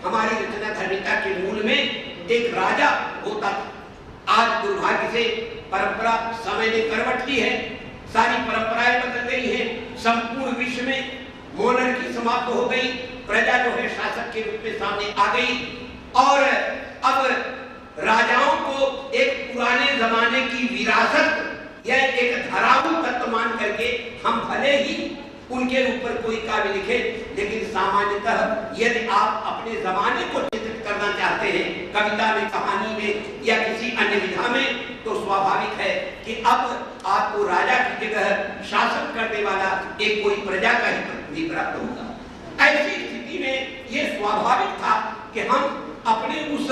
हमारी रचना धर्मिता के मूल में एक राजा होता था। आज दुर्भाग्य से परंपरा समय ने करवट ली है, सारी परंपराएं बदल गई हैं, संपूर्ण विश्व में मोनर्की समाप्त हो गई, प्रजा जो है शासक के रूप में सामने आ गई और अब राजाओं को एक पुराने जमाने की विरासत या एक धराऊ तत्व मान करके हम भले ही उनके ऊपर कोई काव्य लिखे, लेकिन सामान्यतः यदि आप अपने जमाने को चित्रित करना चाहते हैं कविता में, कहानी में या किसी अन्य विधा में, तो स्वाभाविक है कि अब आपको राजा की जगह शासन करने वाला एक कोई प्रजा का ही प्रतिनिधि प्राप्त होगा। ऐसी स्थिति में यह स्वाभाविक था कि हम अपने उस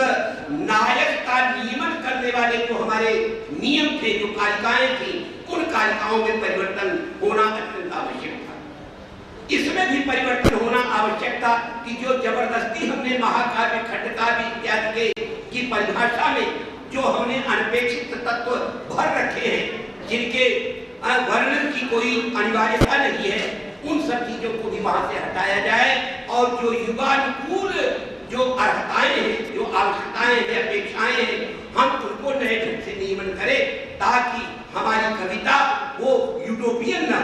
नायक का नियमन करने वाले जो हमारे नियम थे, जो कालिकाएं थी, उन कालिकाओं में परिवर्तन होना अत्यंत आवश्यक था। इसमें भी परिवर्तन होना आवश्यक था कि जो जबरदस्ती हमने महाकाव्य, खंडकाव्य इत्यादि की परिभाषा में जो हमने अनपेक्षित तत्व भर रखे हैं, जिनके वर्णन की कोई अनिवार्यता नहीं है, उन सब चीजों को भी वहां से हटाया जाए और जो युगानुकूल जो अर्हताएं हैं, जो आवश्यकताएं हैं, अपेक्षाएं हैं, हम उनको नए ढंग से नियमन करें ताकि हमारी कविता वो यूटोपियन न,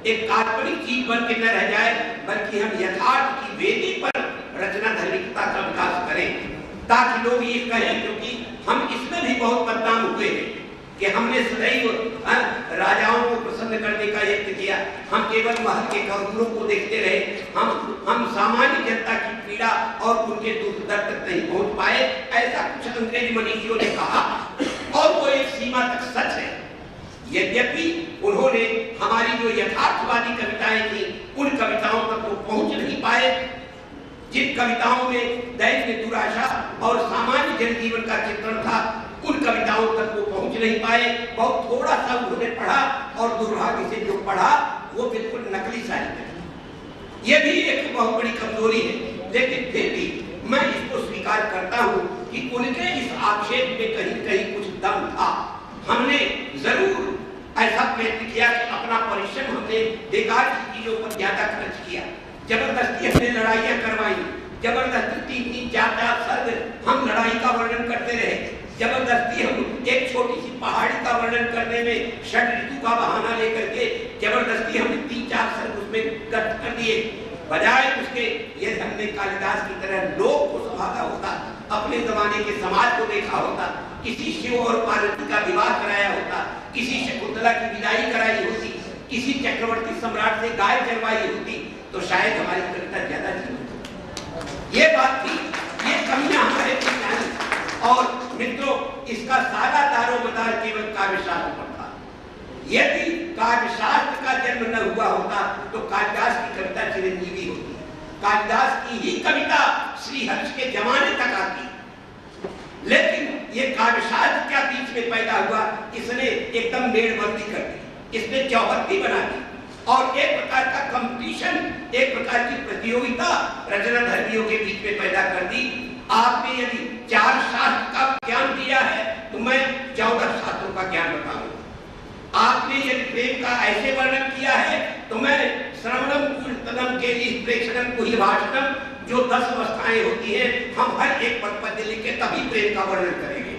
एक काल्पनिक चीज बन के न रह जाए, बल्कि हम यथार्थ की वेदी पर रचना धार्मिकता का विकास करें, ताकि लोग ये कहें, क्योंकि हम इसमें भी बहुत बदनाम हुए हैं कि हमने सदैव राजाओं को प्रसन्न करने का यत्न किया, हम केवल महल के कौरवों को देखते रहे, हम सामान्य जनता की पीड़ा और उनके दुख दर्द तक नहीं पहुंच पाए, ऐसा कुछ अंग्रेज मनीषियों ने कहा और वो एक सीमा तक सच है। यद्यपि उन्होंने हमारी जो यथार्थवादी कविताएं थी उन कविताओं तक वो पहुंच नहीं पाए, जिन कविताओं में दैन्य दुराशा और सामान्य जनजीवन का चित्रण था, उन कविताओं तक वो पहुंच नहीं पाए। बहुत थोड़ा सा उन्होंने पढ़ा और दुर्भाग्य से जो पढ़ा वो बिल्कुल नकली साहित्य है। ये भी एक बहुत बड़ी कमजोरी है, लेकिन फिर भी मैं इसको स्वीकार करता हूं कि उनके इस आक्षेप में कहीं कहीं कुछ दम था। हमने जरूर ऐसा प्रयत्न किया कि अपना परिश्रम हमने बेकार की चीजों पर ज्यादा खर्च किया, जबरदस्ती हमने लड़ाइयां करवाई, जबरदस्ती 3-4 सर्ग हम लड़ाई का वर्णन करते रहे, जबरदस्ती हम एक छोटी सी पहाड़ी का वर्णन करने में षड ऋतु का बहाना लेकर के जबरदस्ती हमने 3-4 सर्ग उसमें गट कर दिए। बजाय उसके यदि हमने कालिदास की तरह लोक को संभाला होता, अपने जमाने के समाज को देखा होता, किसी शिव और पार्वती का विवाह कराया होता, किसी शकुंतला की विदाई कराई होती, किसी चक्रवर्ती सम्राट से गाय चरवाई होती, तो शायद हमारी कविता ज्यादा जीवित। ये बात थी, ये कमियां हमारे विज्ञान और मित्रों, इसका सादा दारोमदार केवल काव्यशास्त्र पर था। यदि काव्यशास्त्र का जन्म न हुआ होता तो कालिदास की कविता चिरंजीवी होती, कालिदास की ही कविता श्रीहर्ष के जमाने तक आती। लेकिन ये काव्यशास्त्र क्या बीच में पैदा हुआ, इसने एकदम मेड़बंदी कर दी, इसने चौहद्दी बना दी और एक प्रकार का कंपटीशन, एक प्रकार की प्रतियोगिता रचना धर्मियों के बीच में पैदा कर दी। आपने यदि 4 शास्त्र का ज्ञान दिया है तो मैं 14 शास्त्रों का ज्ञान बताऊंगा। आपने यदि प्रेम का ऐसे वर्णन किया है तो मैं श्रवणम कीर्तनम के प्रेक्षणम कुल भाषणम, जो 10 अवस्थाएं होती हैं, हम हर एक पद लिख के तभी प्रेम का वर्णन करेंगे।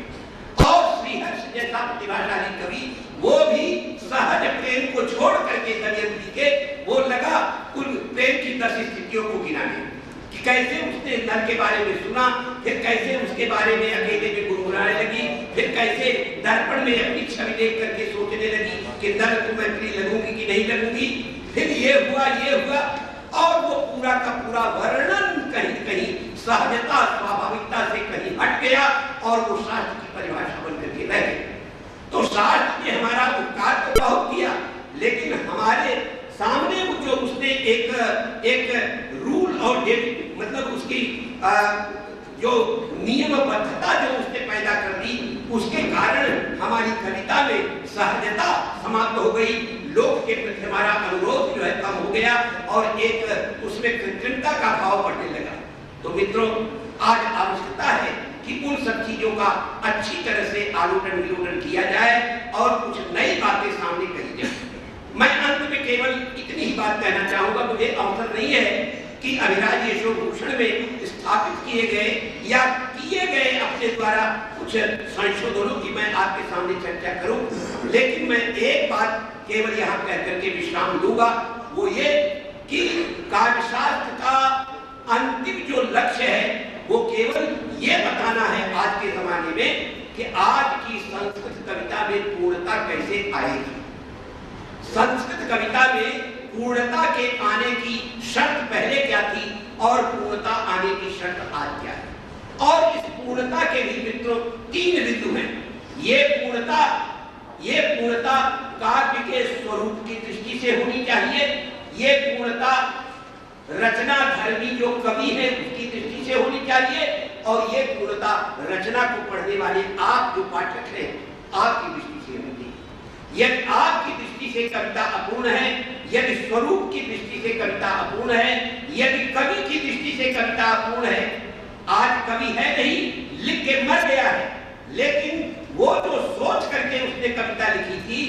और श्रीहर्ष जैसा प्रतिभाशाली कवि वो भी सहज प्रेम को छोड़ करके दमयंती के वो लगा उन प्रेम की 10 स्थितियों को गिनाने, कि कैसे उसने नर के बारे में सुना, फिर कैसे उसके बारे में अकेले में गुनगुनाने लगी, फिर कैसे दर्पण में अपनी छवि देख करके सोचने लगी कि नर को मैं प्रिय लगूंगी कि नहीं लगूंगी, फिर ये हुआ और वो पूरा का पूरा वर्णन कहीं कहीं सहजता स्वाभाविकता से कहीं हट गया और वो शास्त्र की परिभाषा बन करके रह गई। तो शास्त्र ने हमारा उपकार तो बहुत किया, लेकिन हमारे सामने वो जो उसने एक रूल और मतलब उसकी जो नियमबद्धता जो उसने पैदा कर दी, उसके कारण हमारी कविता में सहजता समाप्त हो गई, लोक के प्रति हमारा अनुरोध जो है कम हो गया और एक उसमें कृत्रिमता का भाव बढ़ने लगा। तो मित्रों, आज आवश्यकता है कि उन सब चीजों का अच्छी तरह से आलोकन विलोकन किया जाए और कुछ नई बातें सामने कही जाए। मैं अंत में केवल इतनी ही बात कहना चाहूंगा, मुझे अवसर नहीं है कि अभिराज यशोभूषण में स्थापित किया किए गए या किए गए अपने द्वारा कुछ संशोधनों की मैं आपके सामने चर्चा करूं, लेकिन मैं एक बात केवल यहाँ कह करके विश्राम दूंगा, वो ये कि काव्यशास्त्र का अंतिम जो लक्ष्य है वो केवल ये बताना है आज के जमाने में कि आज की संस्कृत कविता में पूर्णता कैसे आएगी। संस्कृत कविता में पूर्णता के आने की शर्त पहले क्या थी और पूर्णता आने की शर्त आज क्या है। और इस पूर्णता के भी मित्रों 3 बिंदु हैं। ये पूर्णता काव्य के स्वरूप की दृष्टि से होनी चाहिए, ये पूर्णता रचना धर्मी जो कवि है उसकी दृष्टि से होनी चाहिए, और ये पूर्णता रचना को पढ़ने वाले आप जो पाठक हैं आपकी दृष्टि से होनी चाहिए। यदि आपकी दृष्टि से कविता अपूर्ण है, यदि स्वरूप की दृष्टि से कविता अपूर्ण है, यदि कवि की दृष्टि से कविता अपूर्ण है, आज कवि है नहीं, लिख के मर गया है, लेकिन वो जो सोच करके उसने कविता लिखी थी,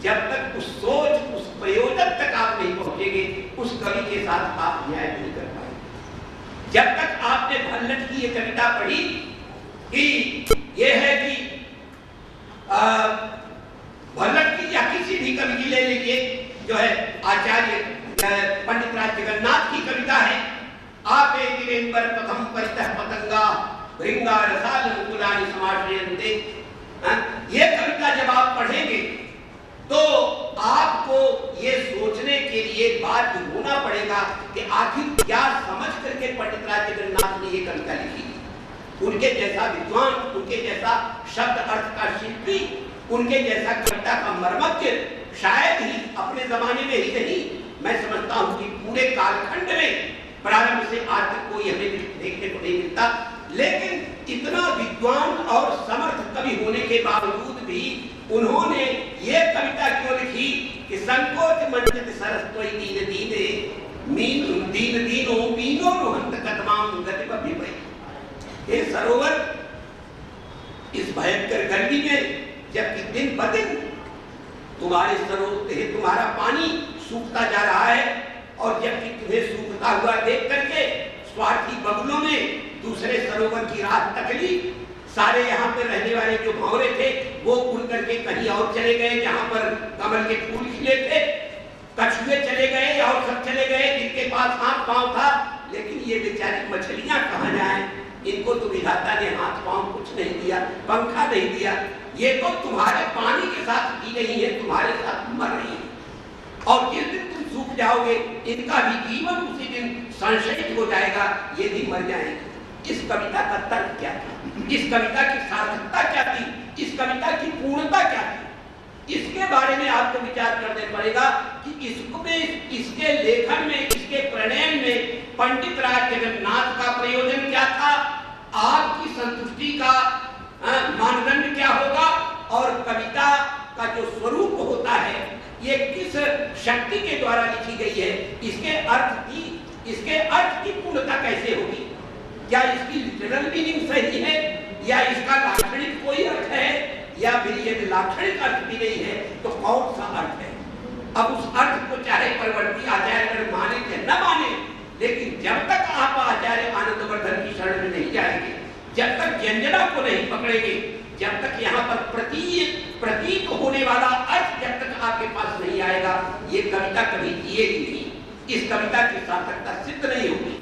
जब तक उस सोच उस प्रयोजन तक आप नहीं पहुंचेंगे उस कवि के साथ आप न्याय नहीं कर पाएंगे। जब तक आपने भल्लट की ये कविता पढ़ी कि ये है कि भल्लट की या किसी भी कवि की ले लीजिए, जो है आचार्य पंडित राज जगन्नाथ की कविता है, आपे गिरेंबर प्रथम परितः पतंगा भृंगा रसाल मुकुलानि समाश्रयन्ते। ये कविता जब आप पढ़ेंगे तो आपको ये सोचने के लिए बाध्य होना पड़ेगा कि आखिर क्या समझ करके पंडित राज जगन्नाथ ने ये कविता लिखी। उनके जैसा विद्वान, उनके जैसा शब्द अर्थ का शिल्पी, उनके जैसा कविता का मर्मज्ञ शायद ही अपने जमाने में ही नहीं, मैं समझता हूं कि पूरे कालखंड में प्रारंभ से आज तक कोई हमें देखने को नहीं मिलता। लेकिन इतना विद्वान और समर्थ कवि होने के बावजूद भी उन्होंने ये कविता क्यों लिखी कि संकोच मंचित सरस्वती दीन दीने मीन दीन दीनो मीनो रोहंत कदमाम गति बभिपै। ये सरोवर इस भयंकर गर्मी में जबकि दिन ब दिन तुम्हारे सरोवर तुम्हारा पानी सूखता जा रहा है, और जबकि तुम्हें सूखता हुआ देख करके स्वार्थी बगुलों ने दूसरे सरोवर की राह तक ली, सारे यहाँ पर रहने वाले जो भंवरे थे वो उड़ करके कहीं और चले गए जहाँ पर कमल के फूल खिले थे, कछुए चले गए और सब चले गए जिनके पास हाथ पांव था, लेकिन ये बेचारी मछलियां कहाँ जाएं? इनको तो विधाता ने हाथ पांव कुछ नहीं दिया, पंखा नहीं दिया, ये तो तुम्हारे पानी के साथ जी रही है, तुम्हारे साथ मर रही है, और जिस दिन तुम सूख जाओगे इनका भी जीवन उसी दिन संशयित हो जाएगा, ये भी मर जाएंगे। इस कविता का तर्क क्या था? इस कविता की सार्थकता क्या थी? इस कविता की पूर्णता क्या थी? इसके बारे में आपको विचार करना पड़ेगा कि इसके लेखन में, इसके प्रणयन में पंडित राज जगन्नाथ का प्रयोजन क्या था, आपकी संतुष्टि का मानदंड क्या होगा, और कविता का जो स्वरूप होता है ये किस शक्ति के द्वारा लिखी गई है, इसके अर्थ की पूर्णता कैसे होगी। क्या इसकी लिटरल मीनिंग सही है, या इसका लाक्षणिक कोई अर्थ है, या फिर यदि लाक्षणिक अर्थ भी नहीं है तो कौन सा अर्थ है। अब उस अर्थ को चाहे परवर्ती आचार्य माने या न माने, लेकिन जब तक आप आचार्य आनंदवर्धन की शरण में नहीं जाएंगे, जब तक व्यंजना को नहीं पकड़ेंगे, जब तक यहाँ पर प्रतीत होने वाला अर्थ जब तक आपके पास नहीं आएगा, ये कविता कभी जिएगी नहीं, इस कविता की सार्थकता सिद्ध नहीं होगी।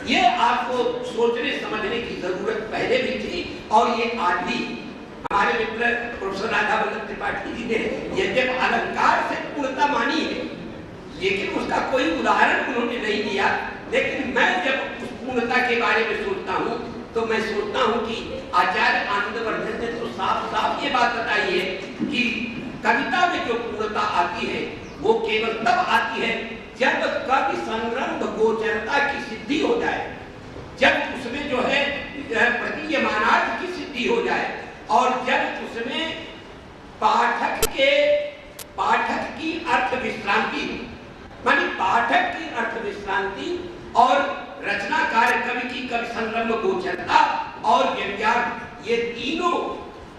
ये आपको सोचने समझने की जरूरत पहले भी थी, और ये आज भी हमारे मित्र प्रोफेसर राधा वल्लभ त्रिपाठी जी ने यद्यप अलंकार से पूर्णता मानी है, लेकिन उसका कोई उदाहरण उन्होंने नहीं दिया। लेकिन मैं जब उस पूर्णता के बारे में सोचता हूँ तो मैं सोचता हूँ कि आचार्य आनंदवर्धन ने तो साफ साफ ये बात बताई है कि कविता में जो पूर्णता आती है वो केवल तब आती है जब कवि संरंभ गोचरता की सिद्धि हो जाए, जब उसमें जो है प्रतीयमानार्थ की सिद्धि हो जाए, और जब उसमें पाठक की अर्थ विश्रांति, मानी पाठक की अर्थ विश्रांति और रचनाकार कवि की कवि संरंभ गोचरता और व्यंग्यार्थ, ये तीनों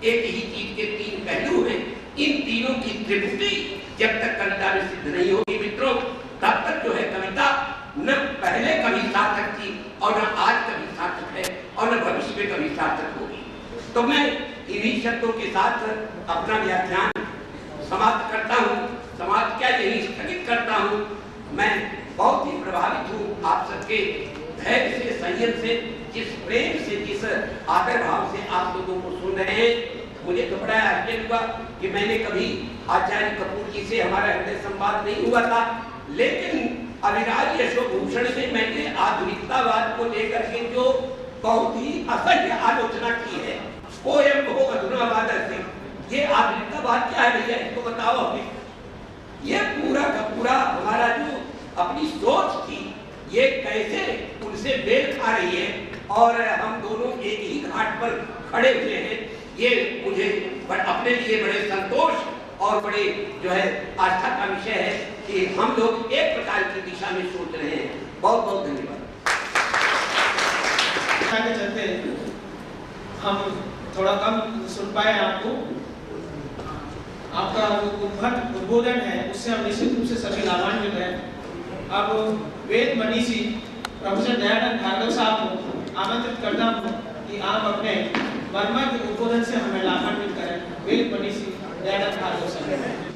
एक ही चीज के 3 पहलू हैं। इन तीनों की त्रिपुटी जब तक कविता में सिद्ध नहीं होगी मित्रों, तब तक जो है कविता न पहले कभी सार्थक थी और न आज कभी सार्थक है। तो मैं इन्हीं शब्दों के साथ अपना व्याख्यान समाप्त करता हूँ, समाप्त क्या यही स्थगित करता हूँ। मैं बहुत ही प्रभावित हूँ आप सबके धैर्य से, संयम से, जिस प्रेम से, जिस आदर भाव से आप लोगों को सुन रहे हैं। मुझे तो बड़ा आश्चर्य हुआ कि मैंने कभी आचार्य कपूर जी से हमारा हृदय संवाद नहीं हुआ था, लेकिन अभिराज यशोभूषण से मैंने आधुनिकतावाद को लेकर के जो बहुत ही असह्य आलोचना की है, पोयम हो अधुनावाद से, ये आधुनिकतावाद क्या है भैया, इसको बताओ हमें। ये पूरा का पूरा हमारा जो अपनी सोच थी, ये कैसे उनसे मेल खा रही है और हम दोनों एक ही घाट पर खड़े हुए हैं। ये मुझे अपने लिए बड़े संतोष और बड़े जो है आस्था का विषय है कि हम लोग एक प्रकार की दिशा में सोच रहे हैं। बहुत बहुत धन्यवाद। के चलते हम थोड़ा कम सुन पाए आपको, आपका उद्बोधन है उससे हम निश्चित रूप से सभी लाभान्वित हैं। अब वेद मनीषी प्रोफेसर दयानंद भार्गव साहब को आमंत्रित करता हूँ कि आप अपने मर्मज्ञ उद्बोधन से हमें लाभान्वित करें। वेद मनीषी दयानंद भार्गव साहब।